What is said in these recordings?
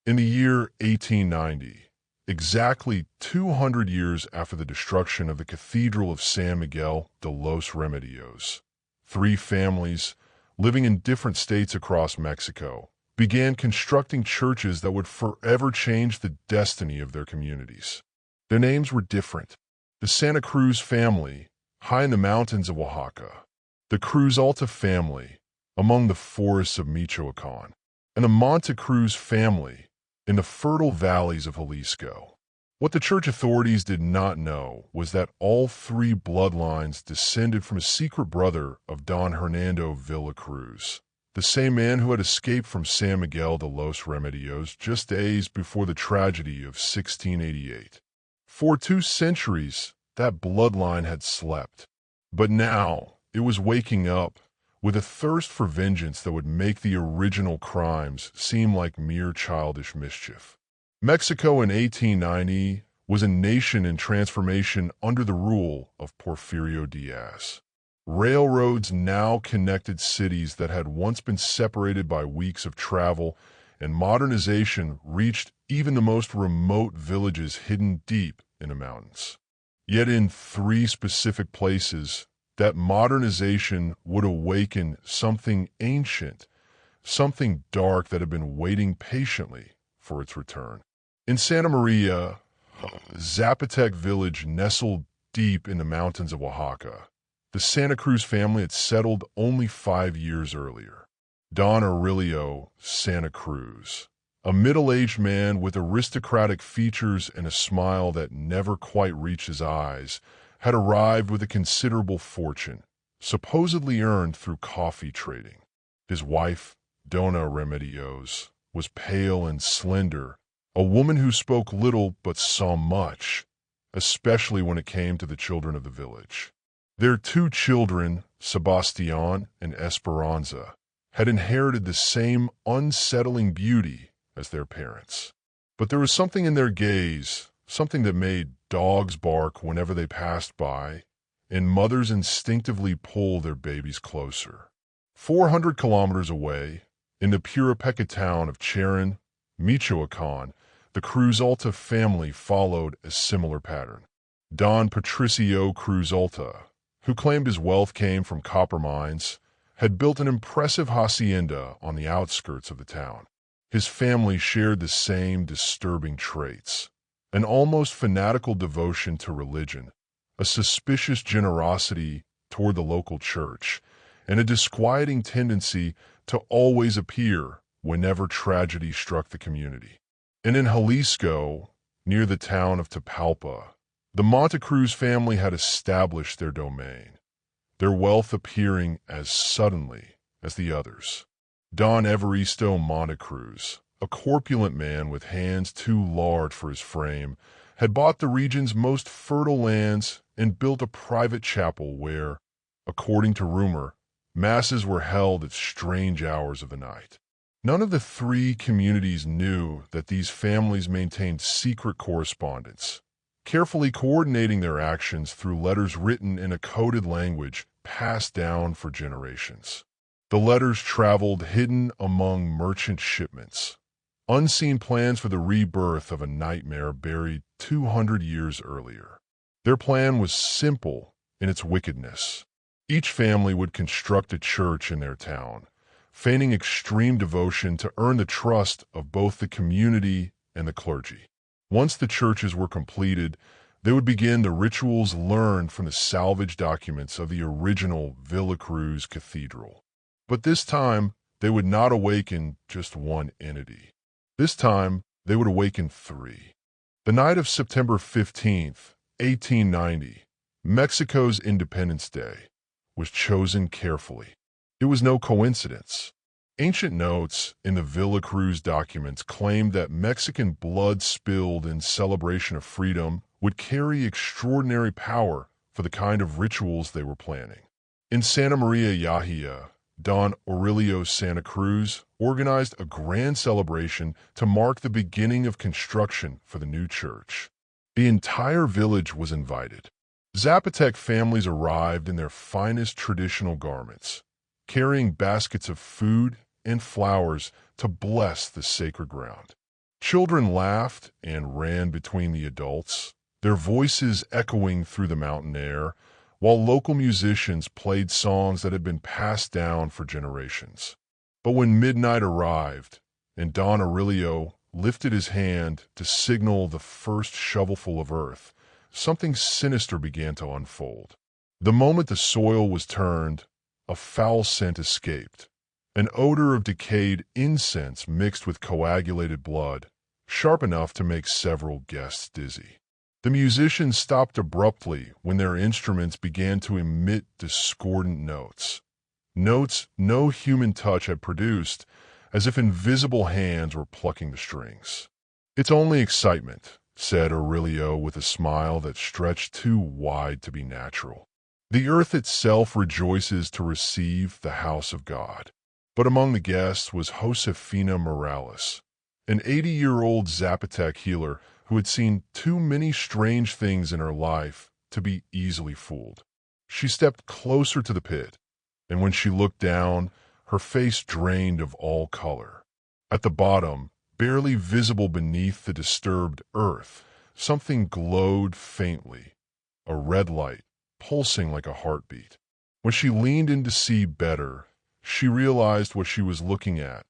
In the year 1890, exactly 200 years after the destruction of the Cathedral of San Miguel de los Remedios, three families, living in different states across Mexico, began constructing churches that would forever change the destiny of their communities. Their names were different. The Santa Cruz family, high in the mountains of Oaxaca; the Cruz Alta family, among the forests of Michoacan; and the Monte Cruz family, in the fertile valleys of Jalisco. What the church authorities did not know was that all three bloodlines descended from a secret brother of Don Hernando Villacruz, the same man who had escaped from San Miguel de los Remedios just days before the tragedy of 1688. For 2 centuries, that bloodline had slept. But now, it was waking up, with a thirst for vengeance that would make the original crimes seem like mere childish mischief. Mexico in 1890 was a nation in transformation under the rule of Porfirio Diaz. Railroads now connected cities that had once been separated by weeks of travel, and modernization reached even the most remote villages hidden deep in the mountains. Yet in 3 specific places, that modernization would awaken something ancient, something dark that had been waiting patiently for its return. In Santa Maria, Zapotec village nestled deep in the mountains of Oaxaca, the Santa Cruz family had settled only 5 years earlier. Don Aurelio Santa Cruz, a middle-aged man with aristocratic features and a smile that never quite reached his eyes, had arrived with a considerable fortune, supposedly earned through coffee trading. His wife, Dona Remedios, was pale and slender, a woman who spoke little but saw much, especially when it came to the children of the village. Their 2 children, Sebastian and Esperanza, had inherited the same unsettling beauty as their parents. But there was something in their gaze, something that made dogs bark whenever they passed by, and mothers instinctively pull their babies closer. 400 kilometers away, in the Puripeca town of Charan, Michoacan, the Cruz Alta family followed a similar pattern. Don Patricio Cruz Alta, who claimed his wealth came from copper mines, had built an impressive hacienda on the outskirts of the town. His family shared the same disturbing traits: an almost fanatical devotion to religion, a suspicious generosity toward the local church, and a disquieting tendency to always appear whenever tragedy struck the community. And in Jalisco, near the town of Tapalpa, the Monte Cruz family had established their domain, their wealth appearing as suddenly as the others. Don Evaristo Monte Cruz, a corpulent man with hands too large for his frame, had bought the region's most fertile lands and built a private chapel where, according to rumor, masses were held at strange hours of the night. None of the 3 communities knew that these families maintained secret correspondence, carefully coordinating their actions through letters written in a coded language passed down for generations. The letters traveled hidden among merchant shipments, unseen plans for the rebirth of a nightmare buried 200 years earlier. Their plan was simple in its wickedness. Each family would construct a church in their town, feigning extreme devotion to earn the trust of both the community and the clergy. Once the churches were completed, they would begin the rituals learned from the salvaged documents of the original Villacruz Cathedral. But this time, they would not awaken just one entity. This time, they would awaken 3. The night of September 15th, 1890, Mexico's Independence Day, was chosen carefully. It was no coincidence. Ancient notes in the Villacruz documents claimed that Mexican blood spilled in celebration of freedom would carry extraordinary power for the kind of rituals they were planning. In Santa Maria Yahia, Don Aurelio Santa Cruz organized a grand celebration to mark the beginning of construction for the new church. The entire village was invited. Zapotec families arrived in their finest traditional garments, carrying baskets of food and flowers to bless the sacred ground. Children laughed and ran between the adults, their voices echoing through the mountain air, while local musicians played songs that had been passed down for generations. But when midnight arrived, and Don Aurelio lifted his hand to signal the first shovelful of earth, something sinister began to unfold. The moment the soil was turned, a foul scent escaped, an odor of decayed incense mixed with coagulated blood, sharp enough to make several guests dizzy. The musicians stopped abruptly when their instruments began to emit discordant notes. Notes no human touch had produced, as if invisible hands were plucking the strings. "It's only excitement," said Aurelio with a smile that stretched too wide to be natural. "The earth itself rejoices to receive the house of God." But among the guests was Josefina Morales, an 80-year-old Zapotec healer who had seen too many strange things in her life to be easily fooled. She stepped closer to the pit, and when she looked down, her face drained of all color. At the bottom, barely visible beneath the disturbed earth, something glowed faintly, a red light, pulsing like a heartbeat. When she leaned in to see better, she realized what she was looking at: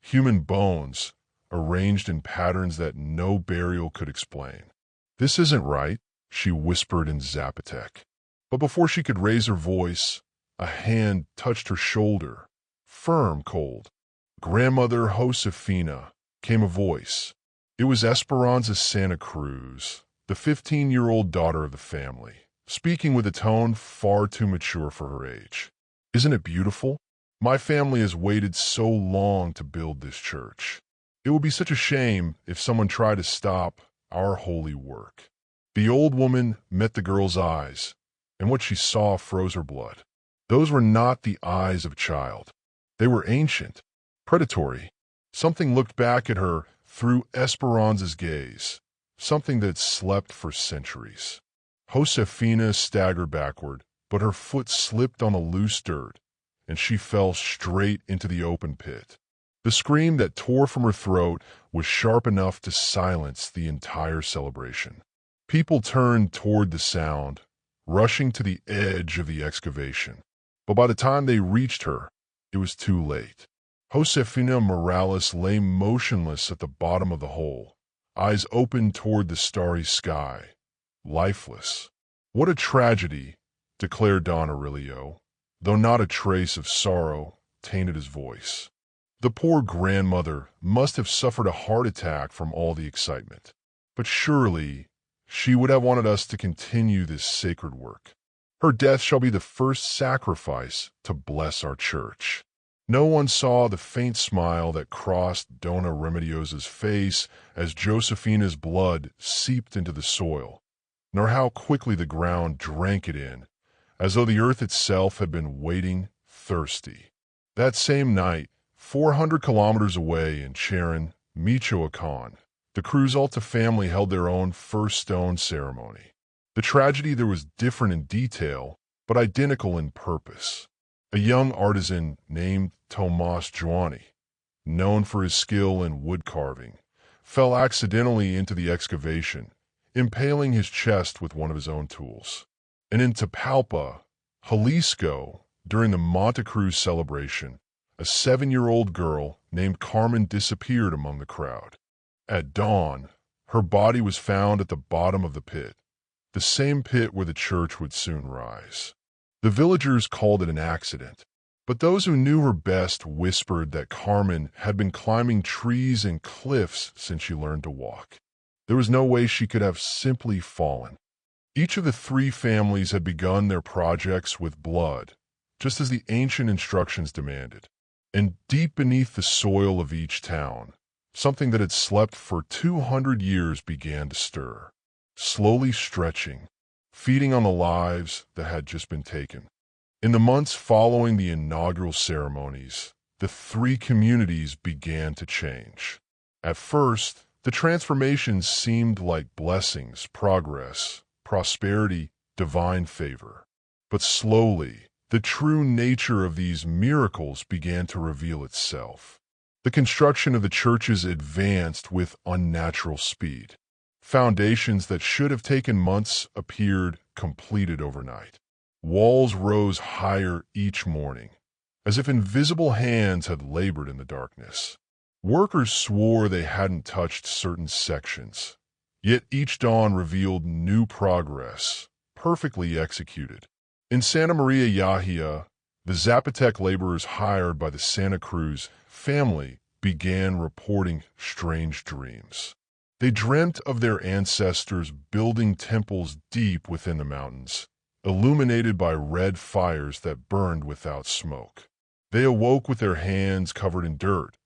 human bones, arranged in patterns that no burial could explain. "This isn't right," she whispered in Zapotec. But before she could raise her voice, a hand touched her shoulder, firm, cold. "Grandmother Josefina," came a voice. It was Esperanza Santa Cruz, the 15-year-old daughter of the family, speaking with a tone far too mature for her age. "Isn't it beautiful? My family has waited so long to build this church. It would be such a shame if someone tried to stop our holy work." The old woman met the girl's eyes, and what she saw froze her blood. Those were not the eyes of a child. They were ancient, predatory. Something looked back at her through Esperanza's gaze, something that had slept for centuries. Josefina staggered backward, but her foot slipped on the loose dirt, and she fell straight into the open pit. The scream that tore from her throat was sharp enough to silence the entire celebration. People turned toward the sound, rushing to the edge of the excavation. But by the time they reached her, it was too late. Josefina Morales lay motionless at the bottom of the hole, eyes open toward the starry sky, lifeless. "What a tragedy," declared Don Aurelio, though not a trace of sorrow tainted his voice. "The poor grandmother must have suffered a heart attack from all the excitement. But surely she would have wanted us to continue this sacred work. Her death shall be the first sacrifice to bless our church." No one saw the faint smile that crossed Dona Remedios's face as Josefina's blood seeped into the soil, nor how quickly the ground drank it in, as though the earth itself had been waiting thirsty. That same night, 400 kilometers away in Charan, Michoacan, the Cruz Alta family held their own first stone ceremony. The tragedy there was different in detail, but identical in purpose. A young artisan named Tomas Joani, known for his skill in wood carving, fell accidentally into the excavation, impaling his chest with one of his own tools. And in Tapalpa, Jalisco, during the Monte Cruz celebration, a 7-year-old girl named Carmen disappeared among the crowd. At dawn, her body was found at the bottom of the pit, the same pit where the church would soon rise. The villagers called it an accident, but those who knew her best whispered that Carmen had been climbing trees and cliffs since she learned to walk. There was no way she could have simply fallen. Each of the 3 families had begun their projects with blood, just as the ancient instructions demanded. And deep beneath the soil of each town, something that had slept for 200 years began to stir, slowly stretching, feeding on the lives that had just been taken. In the months following the inaugural ceremonies, the 3 communities began to change. At first, the transformations seemed like blessings, progress, prosperity, divine favor. But slowly, the true nature of these miracles began to reveal itself. The construction of the churches advanced with unnatural speed. Foundations that should have taken months appeared completed overnight. Walls rose higher each morning, as if invisible hands had labored in the darkness. Workers swore they hadn't touched certain sections, yet each dawn revealed new progress, perfectly executed. In Santa Maria Yahia, the Zapotec laborers hired by the Santa Cruz family began reporting strange dreams. They dreamt of their ancestors building temples deep within the mountains, illuminated by red fires that burned without smoke. They awoke with their hands covered in dirt,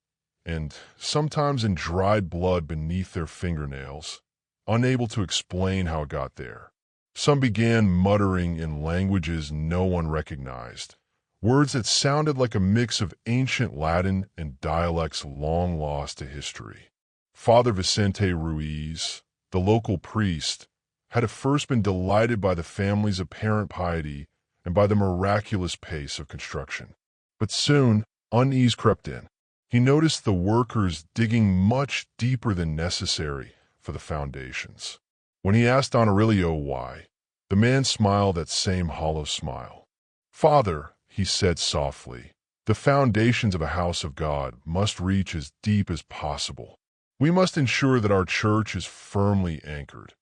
and sometimes in dried blood beneath their fingernails, unable to explain how it got there. Some began muttering in languages no one recognized, words that sounded like a mix of ancient Latin and dialects long lost to history. Father Vicente Ruiz, the local priest, had at first been delighted by the family's apparent piety and by the miraculous pace of construction. But soon, unease crept in. He noticed the workers digging much deeper than necessary for the foundations. When he asked Don Aurelio why, the man smiled that same hollow smile. "Father," he said softly, "the foundations of a house of God must reach as deep as possible. We must ensure that our church is firmly anchored,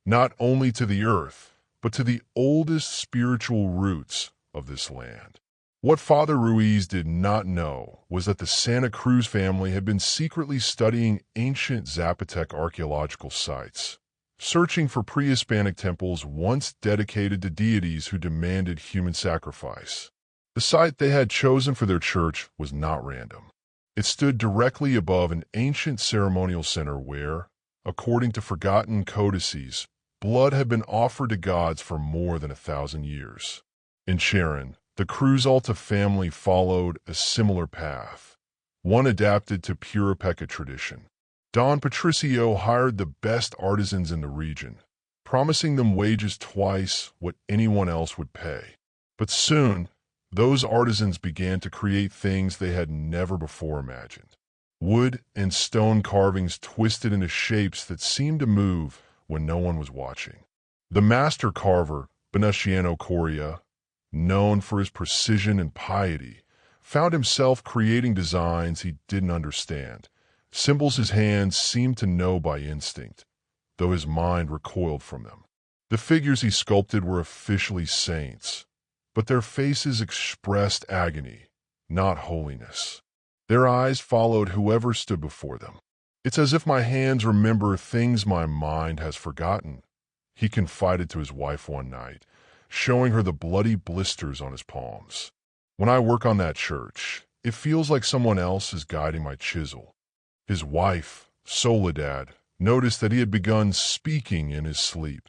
not only to the earth, but to the oldest spiritual roots of this land." What Father Ruiz did not know was that the Santa Cruz family had been secretly studying ancient Zapotec archaeological sites, searching for pre-Hispanic temples once dedicated to deities who demanded human sacrifice. The site they had chosen for their church was not random. It stood directly above an ancient ceremonial center where, according to forgotten codices, blood had been offered to gods for more than 1,000 years. In Sharon, the Cruz Alta family followed a similar path, one adapted to Purépecha tradition. Don Patricio hired the best artisans in the region, promising them wages twice what anyone else would pay. But soon, those artisans began to create things they had never before imagined. Wood and stone carvings twisted into shapes that seemed to move when no one was watching. The master carver, Venustiano Coria, known for his precision and piety, found himself creating designs he didn't understand, symbols his hands seemed to know by instinct, though his mind recoiled from them. The figures he sculpted were officially saints, but their faces expressed agony, not holiness. Their eyes followed whoever stood before them. "It's as if my hands remember things my mind has forgotten," he confided to his wife one night, showing her the bloody blisters on his palms. "When I work on that church, it feels like someone else is guiding my chisel." His wife, Soledad, noticed that he had begun speaking in his sleep,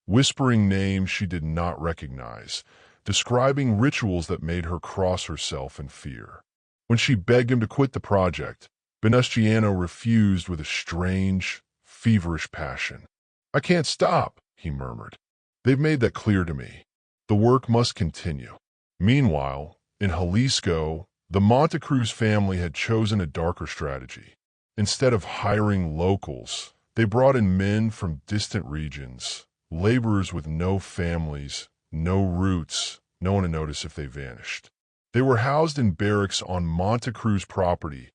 whispering names she did not recognize, describing rituals that made her cross herself in fear. When she begged him to quit the project, Venustiano refused with a strange, feverish passion. "I can't stop," he murmured. "They've made that clear to me. The work must continue." Meanwhile, in Jalisco, the Monte Cruz family had chosen a darker strategy. Instead of hiring locals, they brought in men from distant regions, laborers with no families, no roots, no one to notice if they vanished. They were housed in barracks on Monte Cruz property,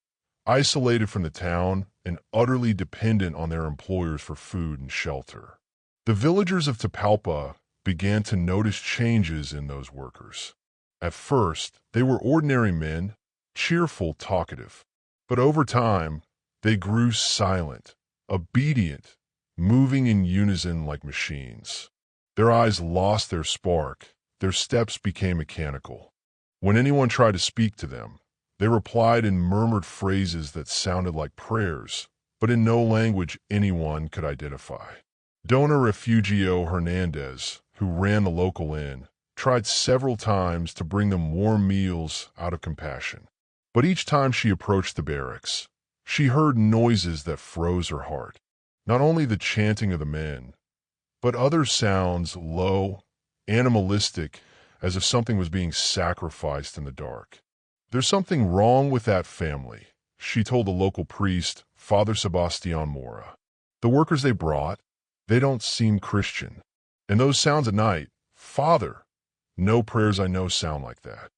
isolated from the town and utterly dependent on their employers for food and shelter. The villagers of Tapalpa began to notice changes in those workers. At first, they were ordinary men, cheerful, talkative. But over time, they grew silent, obedient, moving in unison like machines. Their eyes lost their spark, their steps became mechanical. When anyone tried to speak to them, they replied in murmured phrases that sounded like prayers, but in no language anyone could identify. Dona Refugio Hernandez, who ran the local inn, tried several times to bring them warm meals out of compassion. But each time she approached the barracks, she heard noises that froze her heart. Not only the chanting of the men, but other sounds, low, animalistic, as if something was being sacrificed in the dark. "There's something wrong with that family," she told the local priest, Father Sebastian Mora. The workers they brought, they don't seem Christian. And those sounds at night, Father, no prayers I know sound like that.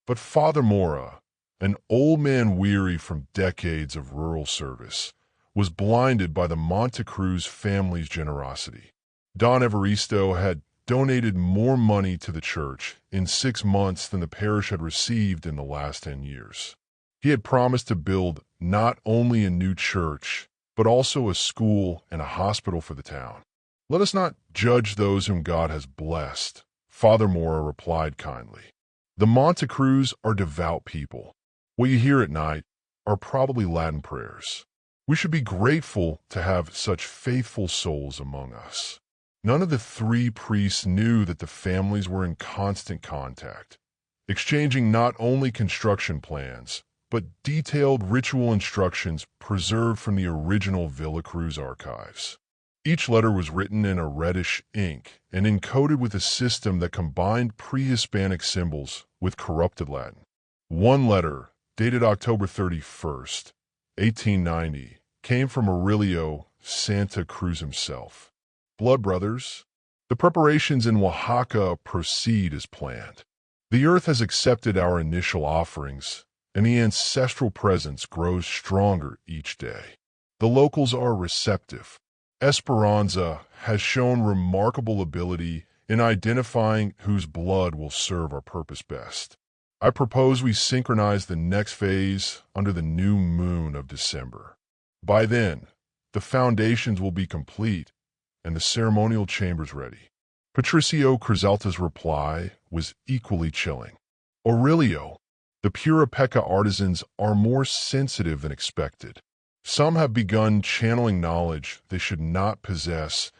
But Father Mora, an old man weary from decades of rural service, was blinded by the Montecruz family's generosity. Don Evaristo had donated more money to the church in 6 months than the parish had received in the last 10 years. He had promised to build not only a new church, but also a school and a hospital for the town. Let us not judge those whom God has blessed, Father Mora replied kindly. The Montecruz are devout people. What you hear at night are probably Latin prayers. We should be grateful to have such faithful souls among us. None of the 3 priests knew that the families were in constant contact, exchanging not only construction plans, but detailed ritual instructions preserved from the original Villacruz archives. Each letter was written in a reddish ink and encoded with a system that combined pre-Hispanic symbols with corrupted Latin. One letter, dated October 31st, 1890, came from Aurelio Santa Cruz himself. Blood brothers, the preparations in Oaxaca proceed as planned. The earth has accepted our initial offerings, and the ancestral presence grows stronger each day. The locals are receptive. Esperanza has shown remarkable ability in identifying whose blood will serve our purpose best. I propose we synchronize the next phase under the new moon of December. By then, the foundations will be complete and the ceremonial chambers ready. Patricio Crisalta's reply was equally chilling. Aurelio, the Puripeca artisans are more sensitive than expected. Some have begun channeling knowledge they should not possess,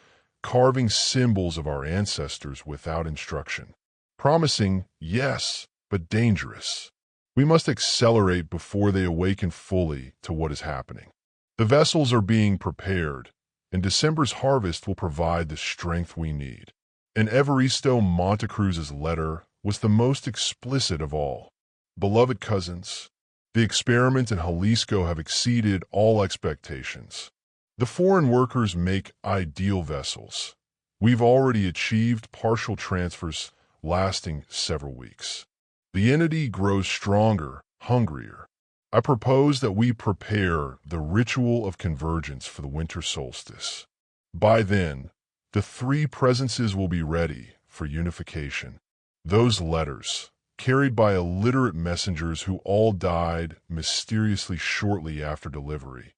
carving symbols of our ancestors without instruction. Promising, yes, but dangerous. We must accelerate before they awaken fully to what is happening. The vessels are being prepared, and December's harvest will provide the strength we need. And Evaristo Montecruz's letter was the most explicit of all. Beloved cousins, the experiments in Jalisco have exceeded all expectations. The foreign workers make ideal vessels. We've already achieved partial transfers lasting several weeks. The entity grows stronger, hungrier. I propose that we prepare the ritual of convergence for the winter solstice. By then, the 3 presences will be ready for unification. Those letters, carried by illiterate messengers who all died mysteriously shortly after delivery,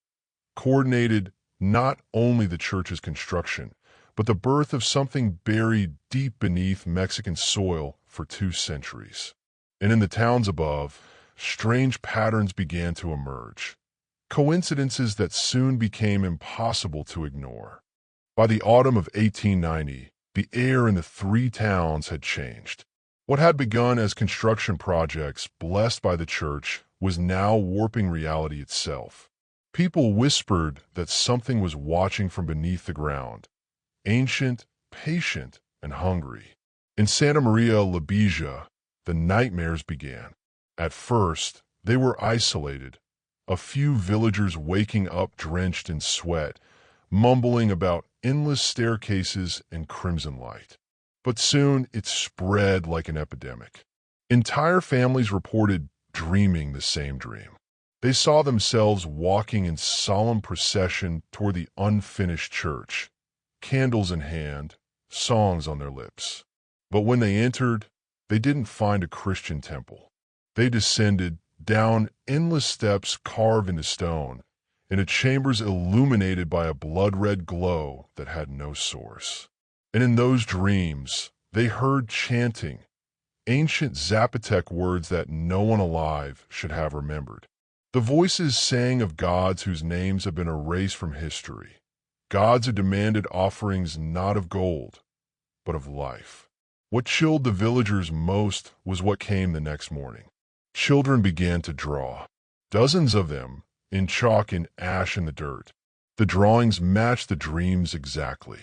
coordinated not only the church's construction, but the birth of something buried deep beneath Mexican soil for 2 centuries. And in the towns above, strange patterns began to emerge, coincidences that soon became impossible to ignore. By the autumn of 1890, the air in the 3 towns had changed. What had begun as construction projects blessed by the church was now warping reality itself. People whispered that something was watching from beneath the ground, ancient, patient, and hungry. In Santa Maria La Bija, the nightmares began. At first, they were isolated, a few villagers waking up drenched in sweat, mumbling about endless staircases and crimson light. But soon it spread like an epidemic. Entire families reported dreaming the same dream. They saw themselves walking in solemn procession toward the unfinished church, candles in hand, songs on their lips. But when they entered, they didn't find a Christian temple. They descended down endless steps carved into stone, into chambers illuminated by a blood-red glow that had no source. And in those dreams, they heard chanting, ancient Zapotec words that no one alive should have remembered. The voices sang of gods whose names have been erased from history, gods who demanded offerings not of gold, but of life. What chilled the villagers most was what came the next morning. Children began to draw, dozens of them, in chalk and ash in the dirt. The drawings matched the dreams exactly.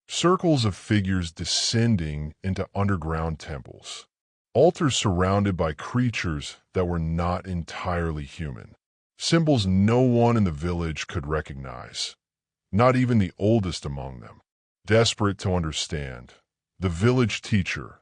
Circles of figures descending into underground temples. Altars surrounded by creatures that were not entirely human. symbols no one in the village could recognize, not even the oldest among them. Desperate to understand, the village teacher,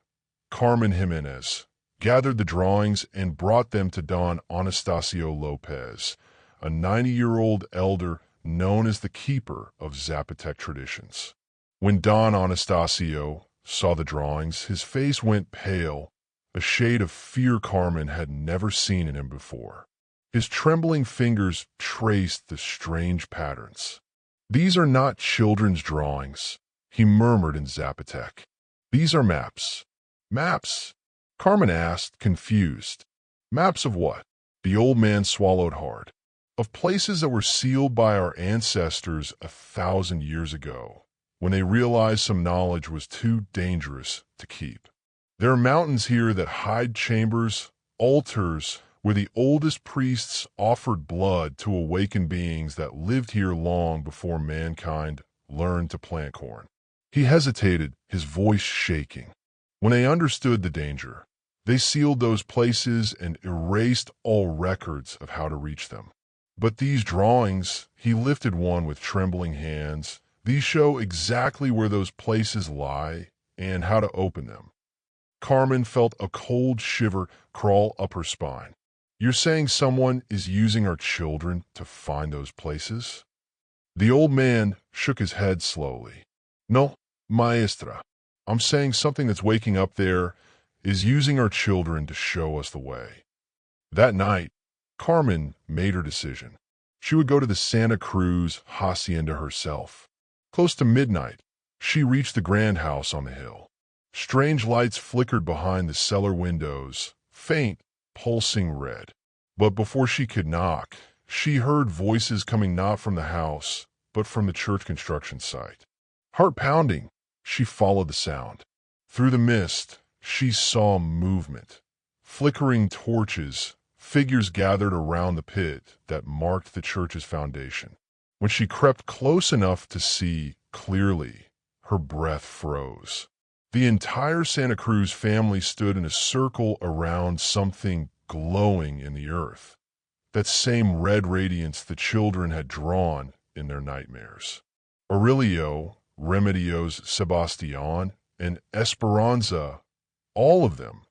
Carmen Jimenez, gathered the drawings and brought them to Don Anastasio Lopez, a 90-year-old elder known as the keeper of Zapotec traditions. When Don Anastasio saw the drawings, his face went pale, a shade of fear Carmen had never seen in him before. His trembling fingers traced the strange patterns. "These are not children's drawings," he murmured in Zapotec. "These are maps." "Maps?" Carmen asked, confused. "Maps of what?" The old man swallowed hard. "Of places that were sealed by our ancestors 1,000 years ago, when they realized some knowledge was too dangerous to keep. There are mountains here that hide chambers, altars, where the oldest priests offered blood to awaken beings that lived here long before mankind learned to plant corn." He hesitated, his voice shaking. "When they understood the danger, they sealed those places and erased all records of how to reach them. But these drawings," he lifted one with trembling hands, "these show exactly where those places lie and how to open them." Carmen felt a cold shiver crawl up her spine. "You're saying someone is using our children to find those places?" The old man shook his head slowly. "No, maestra. I'm saying something that's waking up there is using our children to show us the way." That night, Carmen made her decision. She would go to the Santa Cruz hacienda herself. Close to midnight, she reached the grand house on the hill. Strange lights flickered behind the cellar windows, faint, pulsing red. But before she could knock, she heard voices coming not from the house, but from the church construction site. Heart pounding, she followed the sound. Through the mist, she saw movement. Flickering torches, figures gathered around the pit that marked the church's foundation. When she crept close enough to see clearly, her breath froze. The entire Santa Cruz family stood in a circle around something glowing in the earth. That same red radiance the children had drawn in their nightmares. Aurelio, Remedios Sebastian, and Esperanza, all of them,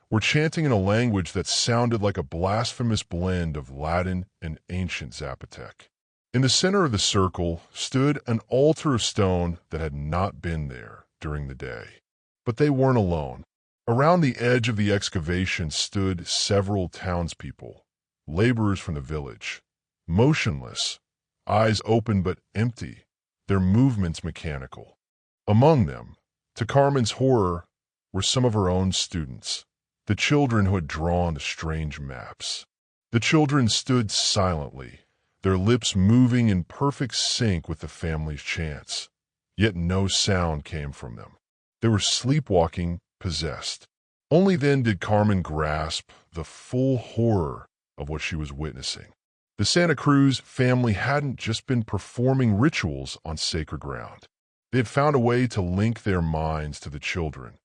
were chanting in a language that sounded like a blasphemous blend of Latin and ancient Zapotec. In the center of the circle stood an altar of stone that had not been there during the day. But they weren't alone. Around the edge of the excavation stood several townspeople, laborers from the village, motionless, eyes open but empty, their movements mechanical. Among them, to Carmen's horror, were some of her own students, the children who had drawn the strange maps. The children stood silently, their lips moving in perfect sync with the family's chants, yet no sound came from them. They were sleepwalking, possessed. Only then did Carmen grasp the full horror of what she was witnessing. The Santa Cruz family hadn't just been performing rituals on sacred ground. They had found a way to link their minds to the children,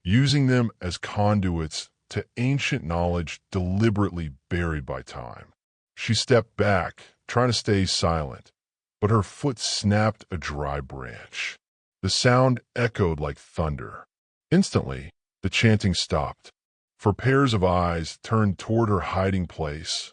using them as conduits to ancient knowledge deliberately buried by time. She stepped back, trying to stay silent, but her foot snapped a dry branch. The sound echoed like thunder. Instantly, the chanting stopped, for pairs of eyes turned toward her hiding place,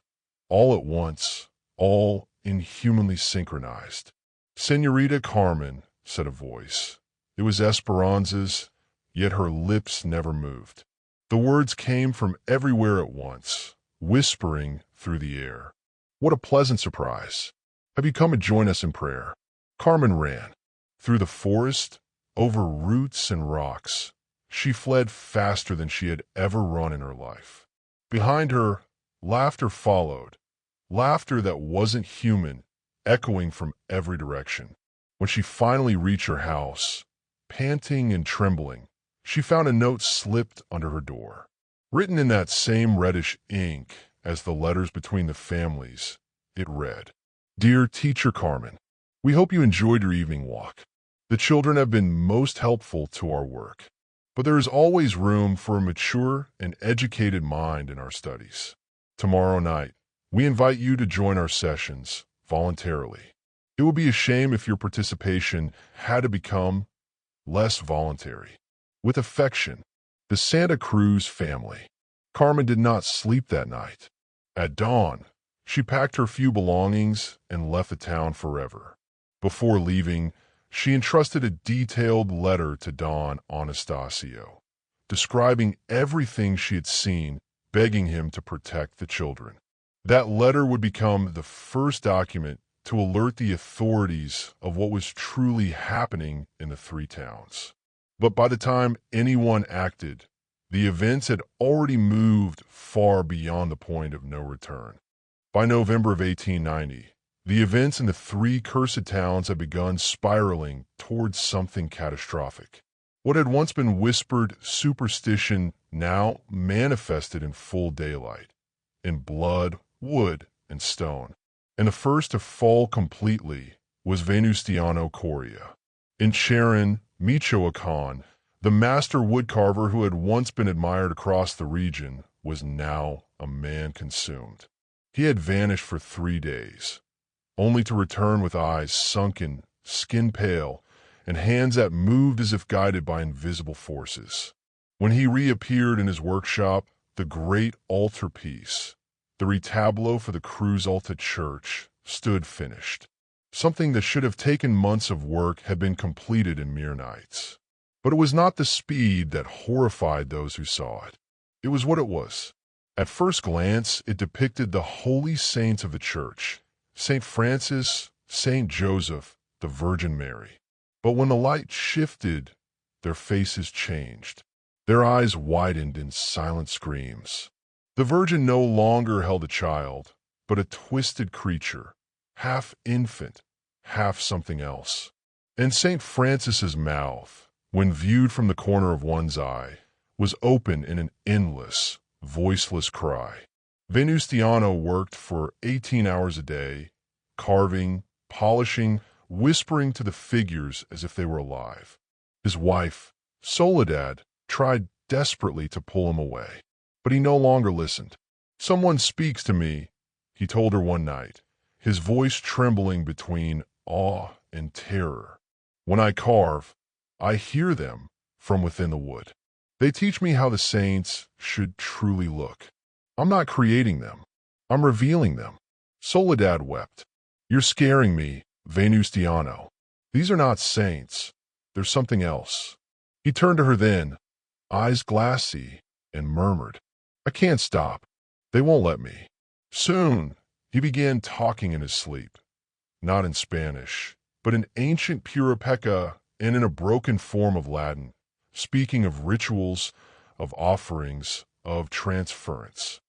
all at once, all inhumanly synchronized. "Señorita Carmen," said a voice. It was Esperanza's, yet her lips never moved. The words came from everywhere at once, whispering through the air. "What a pleasant surprise. Have you come to join us in prayer?" Carmen ran. Through the forest, over roots and rocks, she fled faster than she had ever run in her life. Behind her, laughter followed, laughter that wasn't human, echoing from every direction. When she finally reached her house, panting and trembling, she found a note slipped under her door. Written in that same reddish ink as the letters between the families, it read, "Dear Teacher Carmen, we hope you enjoyed your evening walk. The children have been most helpful to our work, but there is always room for a mature and educated mind in our studies. Tomorrow night, We invite you to join our sessions voluntarily. It would be a shame if your participation had to become less voluntary. With affection, the Santa Cruz family. Carmen did not sleep that night. At dawn, she packed her few belongings and left the town forever. Before leaving, she entrusted a detailed letter to Don Anastasio, describing everything she had seen, begging him to protect the children. That letter would become the first document to alert the authorities of what was truly happening in the three towns. But by the time anyone acted, the events had already moved far beyond the point of no return. By November of 1890, the events in the three cursed towns had begun spiraling towards something catastrophic. What had once been whispered superstition now manifested in full daylight, in blood, wood, and stone. And the first to fall completely was Venustiano Coria. In Sharon, Michoacan, the master woodcarver who had once been admired across the region was now a man consumed. He had vanished for 3 days, only to return with eyes sunken, skin pale, and hands that moved as if guided by invisible forces. When he reappeared in his workshop, the great altarpiece, the retablo for the Cruz Alta Church, stood finished. Something that should have taken months of work had been completed in mere nights. But it was not the speed that horrified those who saw it. It was what it was. At first glance, it depicted the holy saints of the church, St. Francis, St. Joseph, the Virgin Mary. But when the light shifted, their faces changed. Their eyes widened in silent screams. The Virgin no longer held a child, but a twisted creature, half infant, half something else. And St. Francis's mouth, when viewed from the corner of one's eye, was open in an endless, voiceless cry. Venustiano worked for 18 hours a day, carving, polishing, whispering to the figures as if they were alive. His wife, Soledad, tried desperately to pull him away, but he no longer listened. "Someone speaks to me," he told her one night, his voice trembling between awe and terror. "When I carve, I hear them from within the wood. They teach me how the saints should truly look. I'm not creating them. I'm revealing them." Soledad wept. "You're scaring me, Venustiano. These are not saints. They're something else." He turned to her then, eyes glassy, and murmured, "I can't stop. They won't let me." Soon, he began talking in his sleep, not in Spanish, but in ancient Purépecha and in a broken form of Latin, speaking of rituals, of offerings, of transference.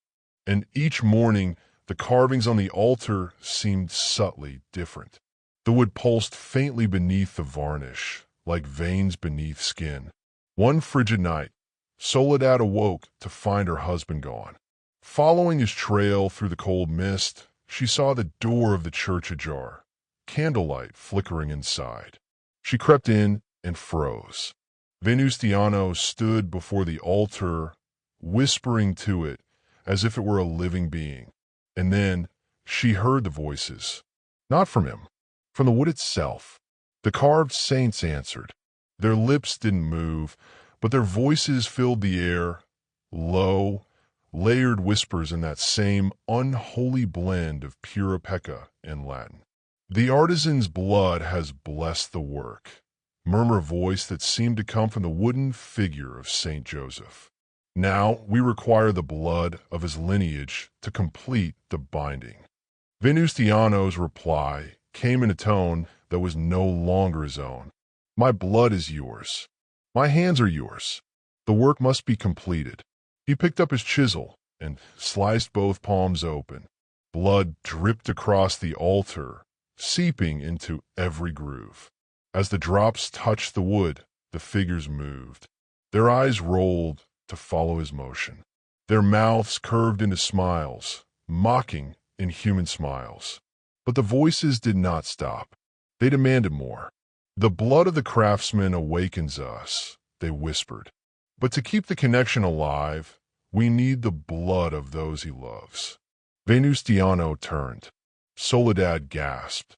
And each morning, the carvings on the altar seemed subtly different. The wood pulsed faintly beneath the varnish, like veins beneath skin. One frigid night, Soledad awoke to find her husband gone. Following his trail through the cold mist, she saw the door of the church ajar, candlelight flickering inside. She crept in and froze. Venustiano stood before the altar, whispering to it as if it were a living being. And then she heard the voices, not from him, from the wood itself. The carved saints answered. Their lips didn't move, but their voices filled the air, low, layered whispers in that same unholy blend of Purépecha and Latin. "The artisan's blood has blessed the work," murmured a voice that seemed to come from the wooden figure of St. Joseph. "Now we require the blood of his lineage to complete the binding." Venustiano's reply came in a tone that was no longer his own. "My blood is yours. My hands are yours. The work must be completed." He picked up his chisel and sliced both palms open. Blood dripped across the altar, seeping into every groove. As the drops touched the wood, the figures moved. Their eyes rolled to follow his motion. Their mouths curved into smiles, mocking inhuman smiles. But the voices did not stop. They demanded more. "The blood of the craftsman awakens us," they whispered. "But to keep the connection alive, we need the blood of those he loves." Venustiano turned. Soledad gasped.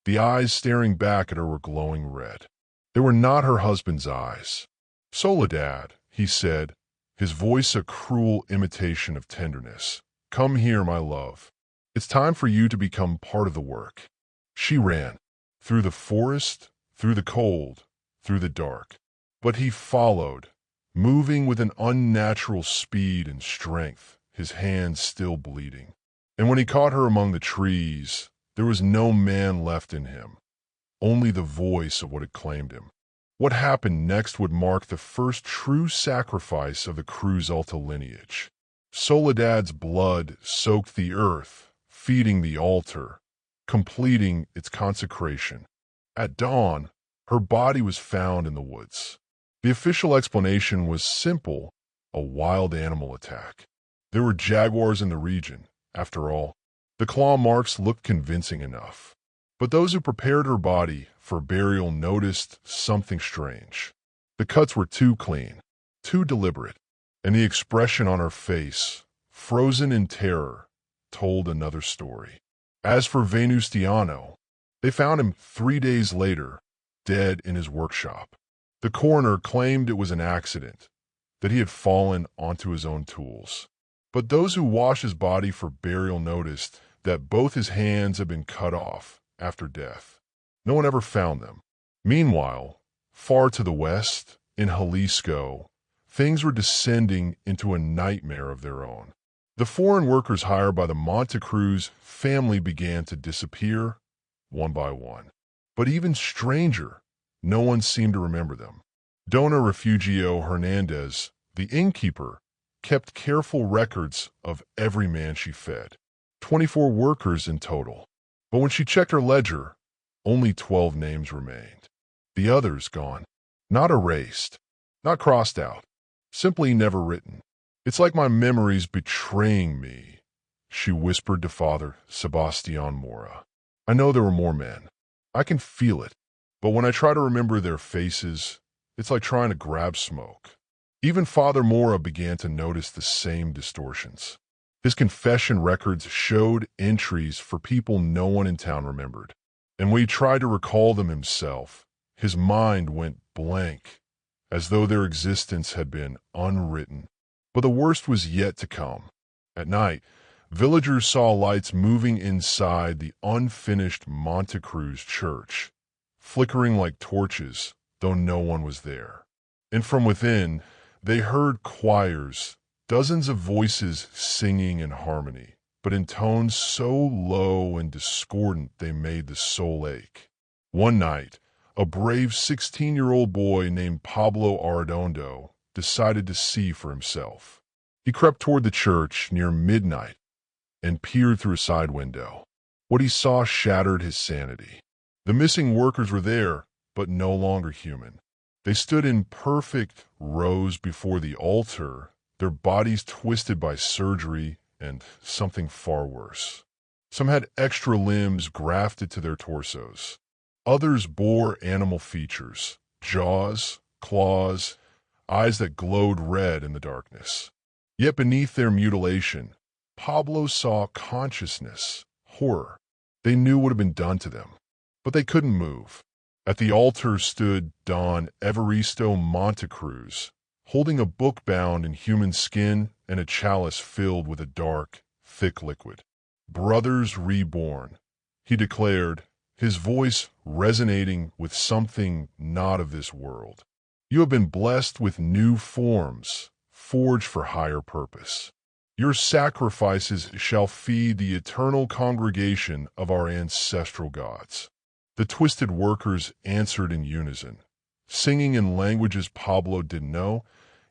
The eyes staring back at her were glowing red. They were not her husband's eyes. "Soledad," he said, his voice a cruel imitation of tenderness. "Come here, my love. It's time for you to become part of the work." She ran. Through the forest, through the cold, through the dark. But he followed, moving with an unnatural speed and strength, his hands still bleeding. And when he caught her among the trees, there was no man left in him, only the voice of what had claimed him. What happened next would mark the first true sacrifice of the Cruz Alta lineage. Soledad's blood soaked the earth, feeding the altar, completing its consecration. At dawn, her body was found in the woods. The official explanation was simple: a wild animal attack. There were jaguars in the region, after all. The claw marks looked convincing enough. But those who prepared her body for burial noticed something strange. The cuts were too clean, too deliberate, and the expression on her face, frozen in terror, told another story. As for Venustiano, they found him 3 days later, dead in his workshop. The coroner claimed it was an accident, that he had fallen onto his own tools. But those who washed his body for burial noticed that both his hands had been cut off after death. No one ever found them. Meanwhile, far to the west, in Jalisco, things were descending into a nightmare of their own. The foreign workers hired by the Montecruz family began to disappear, one by one. But even stranger, no one seemed to remember them. Dona Refugio Hernandez, the innkeeper, kept careful records of every man she fed. 24 workers in total. But when she checked her ledger, only 12 names remained. The others gone. Not erased, not crossed out, simply never written. "It's like my memory's betraying me," she whispered to Father Sebastian Mora. "I know there were more men. I can feel it. But when I try to remember their faces, it's like trying to grab smoke." Even Father Mora began to notice the same distortions. His confession records showed entries for people no one in town remembered. And when he tried to recall them himself, his mind went blank, as though their existence had been unwritten. But the worst was yet to come. At night, villagers saw lights moving inside the unfinished Montecruz church, flickering like torches, though no one was there. And from within, they heard choirs, dozens of voices singing in harmony, but in tones so low and discordant they made the soul ache. One night, a brave 16-year-old boy named Pablo Arredondo decided to see for himself. He crept toward the church near midnight and peered through a side window. What he saw shattered his sanity. The missing workers were there, but no longer human. They stood in perfect rows before the altar, their bodies twisted by surgery and something far worse. Some had extra limbs grafted to their torsos. Others bore animal features, jaws, claws, eyes that glowed red in the darkness. Yet beneath their mutilation, Pablo saw consciousness, horror. They knew what had been done to them, but they couldn't move. At the altar stood Don Evaristo Montecruz, holding a book bound in human skin and a chalice filled with a dark, thick liquid. "Brothers reborn," he declared, his voice resonating with something not of this world. "You have been blessed with new forms, forged for higher purpose. Your sacrifices shall feed the eternal congregation of our ancestral gods." The twisted workers answered in unison, singing in languages Pablo didn't know,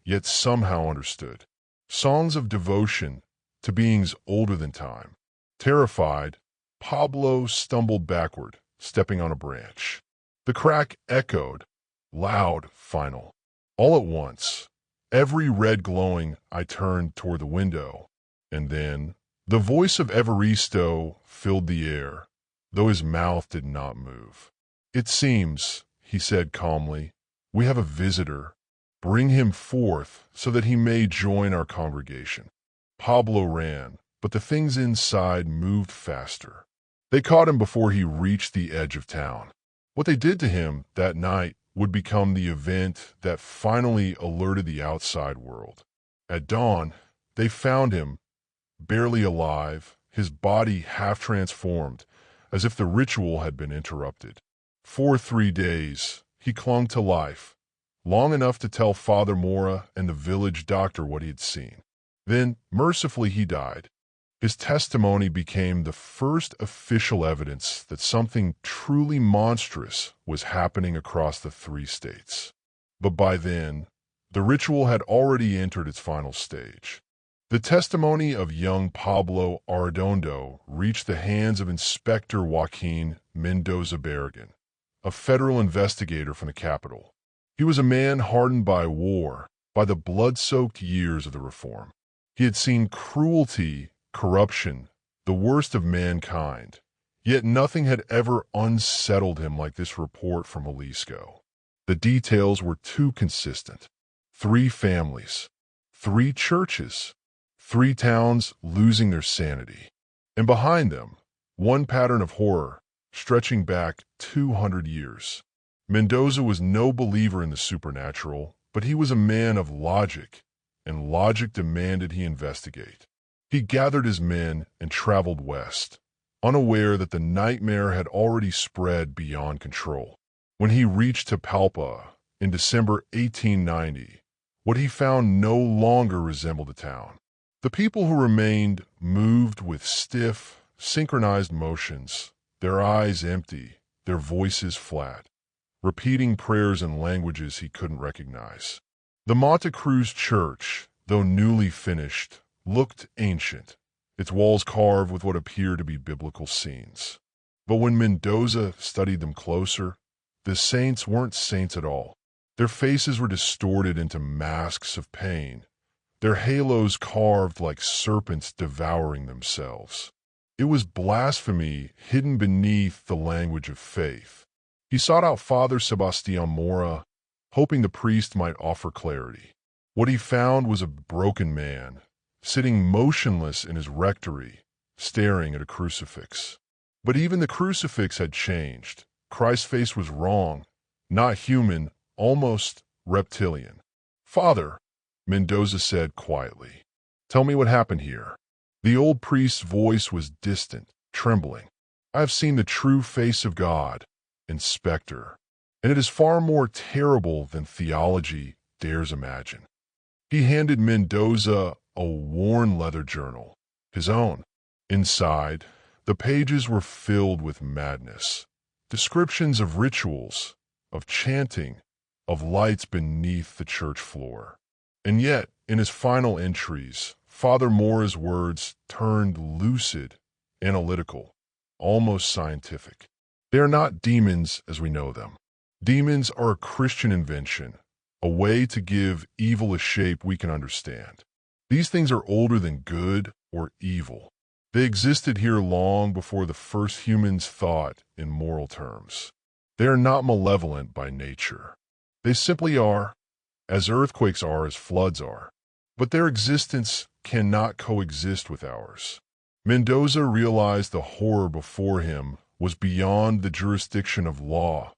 yet somehow understood. Songs of devotion to beings older than time. Terrified, Pablo stumbled backward, stepping on a branch. The crack echoed, loud, final. All at once, every red glowing, I turned toward the window, and then the voice of Evaristo filled the air, though his mouth did not move. "It seems," he said calmly, "we have a visitor. Bring him forth so that he may join our congregation." Pablo ran, but the things inside moved faster. They caught him before he reached the edge of town. What they did to him that night would become the event that finally alerted the outside world. At dawn, they found him, barely alive, his body half transformed, as if the ritual had been interrupted. For 3 days, he clung to life, long enough to tell Father Mora and the village doctor what he had seen. Then, mercifully, he died. His testimony became the first official evidence that something truly monstrous was happening across the 3 states. But by then, the ritual had already entered its final stage. The testimony of young Pablo Arredondo reached the hands of Inspector Joaquin Mendoza Berrigan, a federal investigator from the capital. He was a man hardened by war, by the blood-soaked years of the reform. He had seen cruelty, corruption, the worst of mankind, yet nothing had ever unsettled him like this report from Jalisco. The details were too consistent. 3 families, 3 churches, 3 towns losing their sanity. And behind them, one pattern of horror stretching back 200 years. Mendoza was no believer in the supernatural, but he was a man of logic, and logic demanded he investigate. He gathered his men and traveled west, unaware that the nightmare had already spread beyond control. When he reached Tapalpa in December 1890, what he found no longer resembled a town. The people who remained moved with stiff, synchronized motions, their eyes empty, their voices flat, repeating prayers in languages he couldn't recognize. The Monte Cruz church, though newly finished, looked ancient, its walls carved with what appeared to be biblical scenes. But when Mendoza studied them closer, the saints weren't saints at all. Their faces were distorted into masks of pain, their halos carved like serpents devouring themselves. It was blasphemy hidden beneath the language of faith. He sought out Father Sebastian Mora, hoping the priest might offer clarity. What he found was a broken man, sitting motionless in his rectory, staring at a crucifix. But even the crucifix had changed. Christ's face was wrong, not human, almost reptilian. "Father," Mendoza said quietly, "tell me what happened here." The old priest's voice was distant, trembling. "I have seen the true face of God, Inspector, and it is far more terrible than theology dares imagine." He handed Mendoza a worn leather journal, his own. Inside, the pages were filled with madness. Descriptions of rituals, of chanting, of lights beneath the church floor. And yet, in his final entries, Father Mora's words turned lucid, analytical, almost scientific. They are not demons as we know them. Demons are a Christian invention, a way to give evil a shape we can understand. These things are older than good or evil. They existed here long before the first humans thought in moral terms. They are not malevolent by nature. They simply are, as earthquakes are, as floods are. But their existence cannot coexist with ours. Mendoza realized the horror before him was beyond the jurisdiction of law,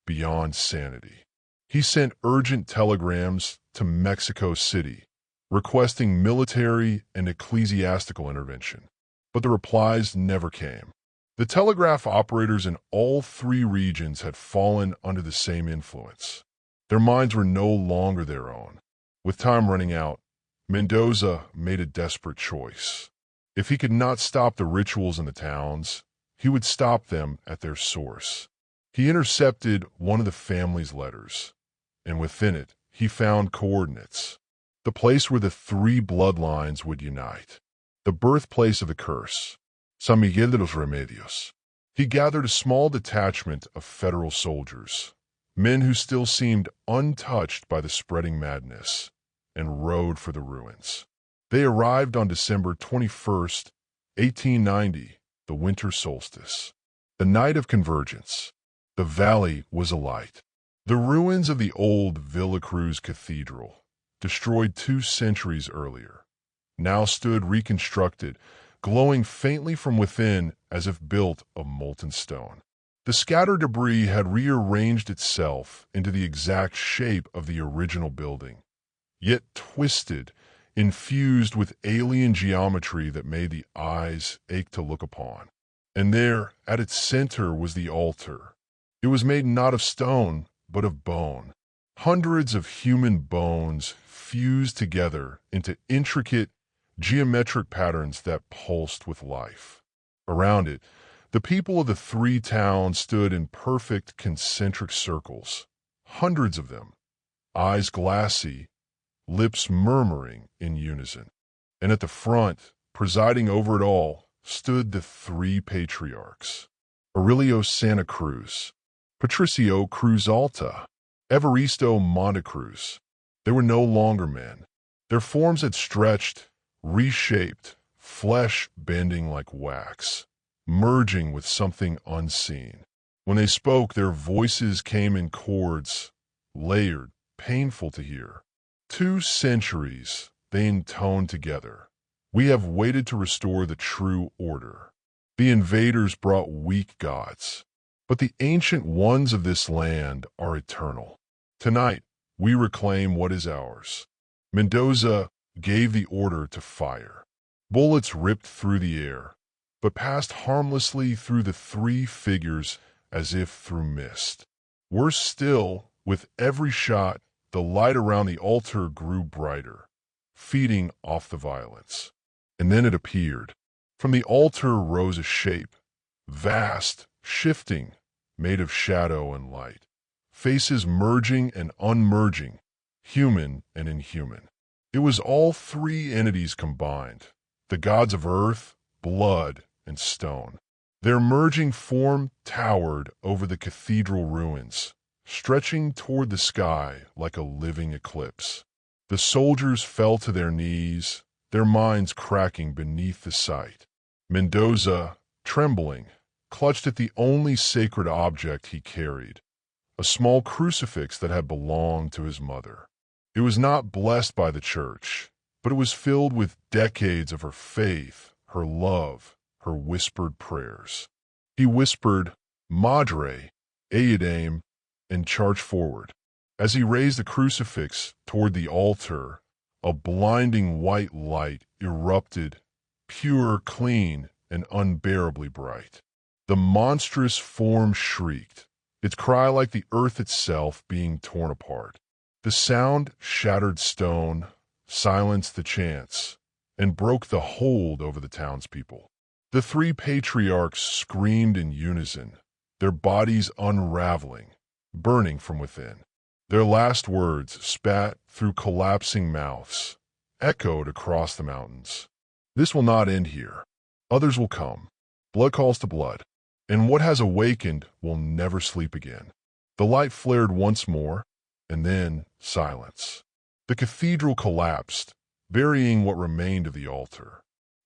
beyond sanity. He sent urgent telegrams to Mexico City, requesting military and ecclesiastical intervention. But the replies never came. The telegraph operators in all 3 regions had fallen under the same influence. Their minds were no longer their own. With time running out, Mendoza made a desperate choice. If he could not stop the rituals in the towns, he would stop them at their source. He intercepted one of the family's letters, and within it, he found coordinates. The place where the 3 bloodlines would unite. The birthplace of the curse, San Miguel de los Remedios. He gathered a small detachment of federal soldiers, men who still seemed untouched by the spreading madness, and rode for the ruins. They arrived on December 21st, 1890, the winter solstice, the night of convergence. The valley was alight. The ruins of the old Villacruz Cathedral, destroyed 2 centuries earlier, now stood reconstructed glowing faintly from within as if built of molten stone. The scattered debris had rearranged itself into the exact shape of the original building, yet twisted, infused with alien geometry that made the eyes ache to look upon. And there, at its center, was the altar. It was made not of stone, but of bone. Hundreds of human bones fused together into intricate, geometric patterns that pulsed with life. Around it, the people of the three towns stood in perfect concentric circles, hundreds of them, eyes glassy, lips murmuring in unison. And at the front, presiding over it all, stood the three patriarchs: Aurelio Santa Cruz, Patricio Cruz Alta, Evaristo Montecruz. They were no longer men. Their forms had stretched, reshaped, flesh bending like wax, merging with something unseen. When they spoke, their voices came in chords, layered, painful to hear. 2 centuries they intoned together. We have waited to restore the true order. The invaders brought weak gods, but the ancient ones of this land are eternal. Tonight, we reclaim what is ours. Mendoza gave the order to fire. Bullets ripped through the air, but passed harmlessly through the 3 figures as if through mist. Worse still, with every shot, the light around the altar grew brighter, feeding off the violence. And then it appeared. From the altar rose a shape, vast, shifting, made of shadow and light. Faces merging and unmerging, human and inhuman. It was all 3 entities combined, the gods of earth, blood, and stone. Their merging form towered over the cathedral ruins, stretching toward the sky like a living eclipse. The soldiers fell to their knees, their minds cracking beneath the sight. Mendoza, trembling, clutched at the only sacred object he carried, a small crucifix that had belonged to his mother. It was not blessed by the church, but it was filled with decades of her faith, her love, her whispered prayers. He whispered, "Madre, Ayadame," and charged forward. As he raised the crucifix toward the altar, a blinding white light erupted, pure, clean, and unbearably bright. The monstrous form shrieked, its cry like the earth itself being torn apart. The sound shattered stone, silenced the chants, and broke the hold over the townspeople. The 3 patriarchs screamed in unison, their bodies unraveling, burning from within. Their last words, spat through collapsing mouths, echoed across the mountains. This will not end here. Others will come. Blood calls to blood, and what has awakened will never sleep again. The light flared once more, and then silence. The cathedral collapsed, burying what remained of the altar.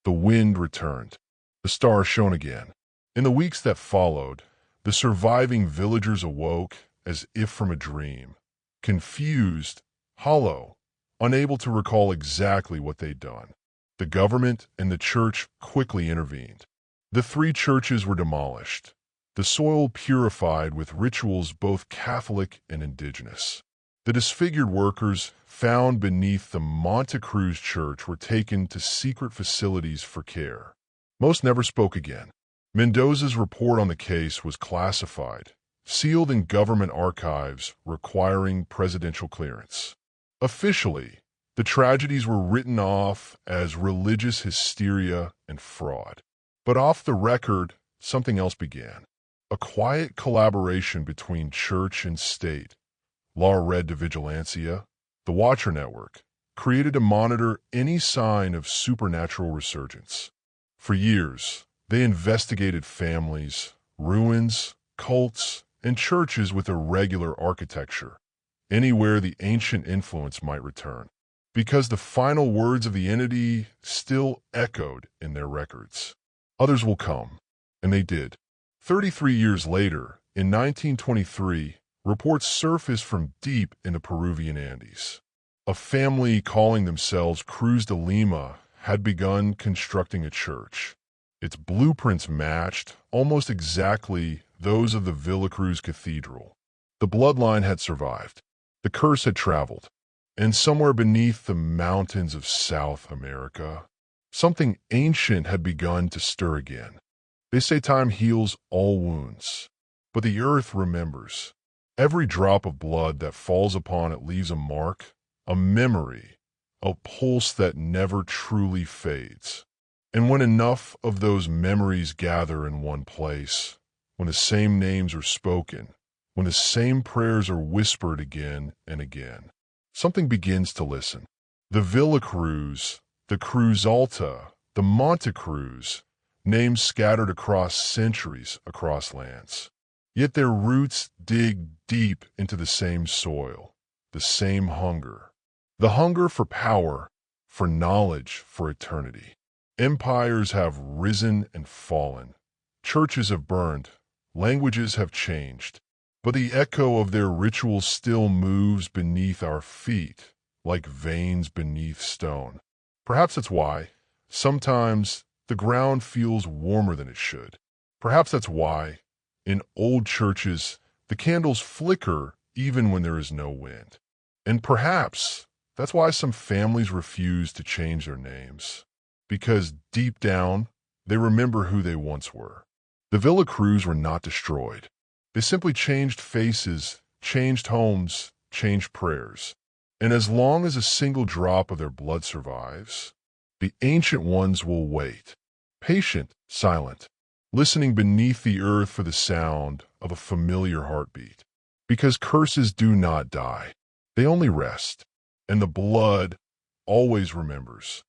The wind returned. The stars shone again. In the weeks that followed, the surviving villagers awoke as if from a dream, confused, hollow, unable to recall exactly what they'd done. The government and the church quickly intervened. The 3 churches were demolished, the soil purified with rituals both Catholic and indigenous. The disfigured workers found beneath the Montecruz church were taken to secret facilities for care. Most never spoke again. Mendoza's report on the case was classified, sealed in government archives requiring presidential clearance. Officially, the tragedies were written off as religious hysteria and fraud. But off the record, something else began. A quiet collaboration between church and state. Law Red de Vigilancia, the Watcher Network, created to monitor any sign of supernatural resurgence. For years, they investigated families, ruins, cults, and churches with irregular architecture, anywhere the ancient influence might return, because the final words of the entity still echoed in their records. Others will come, and they did. 33 years later, in 1923, reports surfaced from deep in the Peruvian Andes. A family calling themselves Cruz de Lima had begun constructing a church. Its blueprints matched almost exactly those of the Villacruz Cathedral. The bloodline had survived. The curse had traveled. And somewhere beneath the mountains of South America, something ancient had begun to stir again. They say time heals all wounds, but the earth remembers. Every drop of blood that falls upon it leaves a mark, a memory, a pulse that never truly fades. And when enough of those memories gather in one place, when the same names are spoken, when the same prayers are whispered again and again, something begins to listen. The Villacruz, the Cruz Alta, the Monte Cruz, names scattered across centuries, across lands. Yet their roots dig deep into the same soil, the same hunger. The hunger for power, for knowledge, for eternity. Empires have risen and fallen. Churches have burned. Languages have changed. But the echo of their rituals still moves beneath our feet, like veins beneath stone. Perhaps that's why, sometimes, the ground feels warmer than it should. Perhaps that's why, in old churches, the candles flicker even when there is no wind. And perhaps that's why some families refuse to change their names. Because deep down, they remember who they once were. The Villacruz were not destroyed. They simply changed faces, changed homes, changed prayers. And as long as a single drop of their blood survives, the ancient ones will wait, patient, silent, listening beneath the earth for the sound of a familiar heartbeat. Because curses do not die. They only rest. And the blood always remembers.